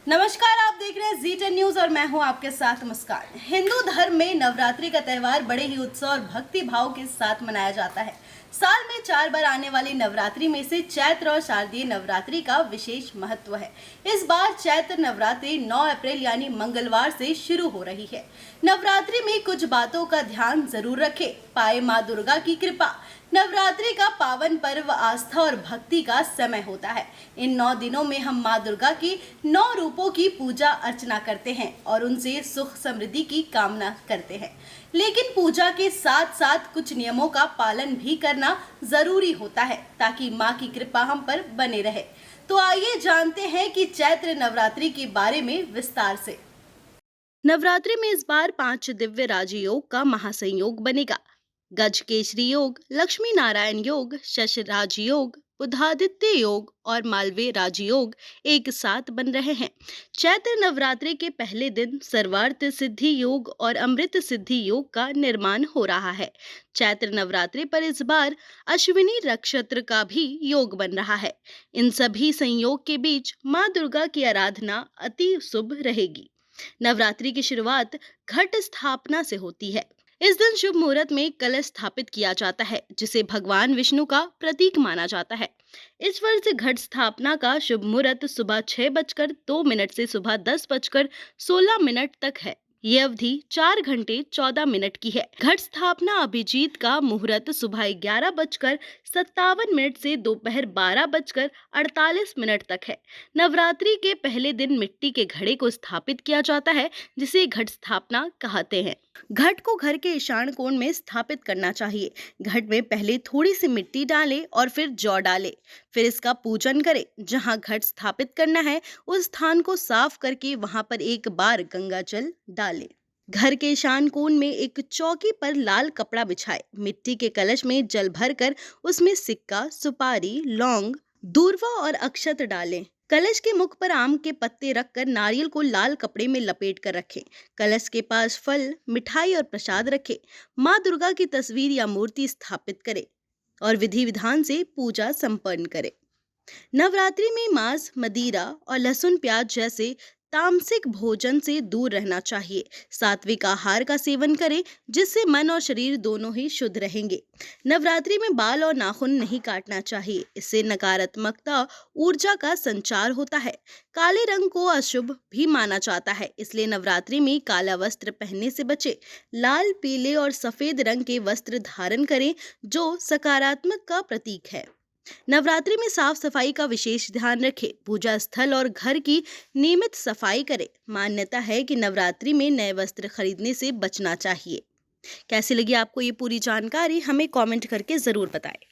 नमस्कार, आप देख रहे हैं जी10 न्यूज और मैं हूं आपके साथ मुस्कान। हिंदू धर्म में नवरात्रि का त्यौहार बड़े ही उत्साह और भक्ति भाव के साथ मनाया जाता है। साल में 4 बार आने वाली नवरात्रि में से चैत्र और शारदीय नवरात्रि का विशेष महत्व है। इस बार चैत्र नवरात्रि 9 अप्रैल यानी मंगलवार से शुरू हो रही है। नवरात्रि में कुछ बातों का ध्यान जरूर रखें, पाए माँ दुर्गा की कृपा। नवरात्रि का पावन पर्व आस्था और भक्ति का समय होता है। इन 9 दिनों में हम माँ दुर्गा की 9 रूपों की पूजा अर्चना करते हैं और उनसे सुख समृद्धि की कामना करते हैं। लेकिन पूजा के साथ साथ कुछ नियमों का पालन भी करना जरूरी होता है ताकि माँ की कृपा हम पर बने रहे। तो आइए जानते हैं कि चैत्र नवरात्रि के बारे में विस्तार से। नवरात्रि में इस बार 5 दिव्य राजयोग का महासंयोग बनेगा। गज केसरी योग, लक्ष्मी नारायण योग, शश राजयोग, बुधादित्य योग और मालवीय राजयोग एक साथ बन रहे हैं। चैत्र नवरात्रि के पहले दिन सर्वार्थ सिद्धि योग और अमृत सिद्धि योग का निर्माण हो रहा है। चैत्र नवरात्रि पर इस बार अश्विनी नक्षत्र का भी योग बन रहा है। इन सभी संयोग के बीच माँ दुर्गा की आराधना अति शुभ रहेगी। नवरात्रि की शुरुआत घट स्थापना से होती है। इस दिन शुभ मुहूर्त में कलश स्थापित किया जाता है, जिसे भगवान विष्णु का प्रतीक माना जाता है। इस वर्ष घट स्थापना का शुभ मुहूर्त सुबह 6:02 से सुबह 10:16 तक है। ये अवधि 4 घंटे 14 मिनट की है। घट स्थापना अभिजीत का मुहूर्त सुबह 11:57 से दोपहर 12:48 तक है। नवरात्रि के पहले दिन मिट्टी के घड़े को स्थापित किया जाता है, जिसे घट स्थापना कहते हैं। घट को घर के ईशान कोण में स्थापित करना चाहिए। घट में पहले थोड़ी सी मिट्टी डालें और फिर जौ डालें। फिर इसका पूजन करें। जहां घट स्थापित करना है उस स्थान को साफ करके वहां पर एक बार गंगा जल डालें। घर के ईशान कोण में एक चौकी पर लाल कपड़ा बिछाएं। मिट्टी के कलश में जल भरकर उसमें सिक्का, सुपारी, लौंग, दूर्वा और अक्षत डालें। कलश के मुख पर आम के पत्ते रखकर नारियल को लाल कपड़े में लपेट कर रखें। कलश के पास फल, मिठाई और प्रसाद रखें। माँ दुर्गा की तस्वीर या मूर्ति स्थापित करें और विधि विधान से पूजा संपन्न करें। नवरात्रि में मांस, मदिरा और लहसुन प्याज जैसे तामसिक भोजन से दूर रहना चाहिए। सात्विक आहार का सेवन करें, जिससे मन और शरीर दोनों ही शुद्ध रहेंगे। नवरात्रि में बाल और नाखून नहीं काटना चाहिए। इससे नकारात्मकता ऊर्जा का संचार होता है। काले रंग को अशुभ भी माना जाता है, इसलिए नवरात्रि में काला वस्त्र पहनने से बचें। लाल, पीले और सफेद रंग के वस्त्र धारण करें, जो सकारात्मक का प्रतीक है। नवरात्रि में साफ सफाई का विशेष ध्यान रखें। पूजा स्थल और घर की नियमित सफाई करें। मान्यता है कि नवरात्रि में नए वस्त्र खरीदने से बचना चाहिए। कैसी लगी आपको ये पूरी जानकारी, हमें कमेंट करके जरूर बताएं।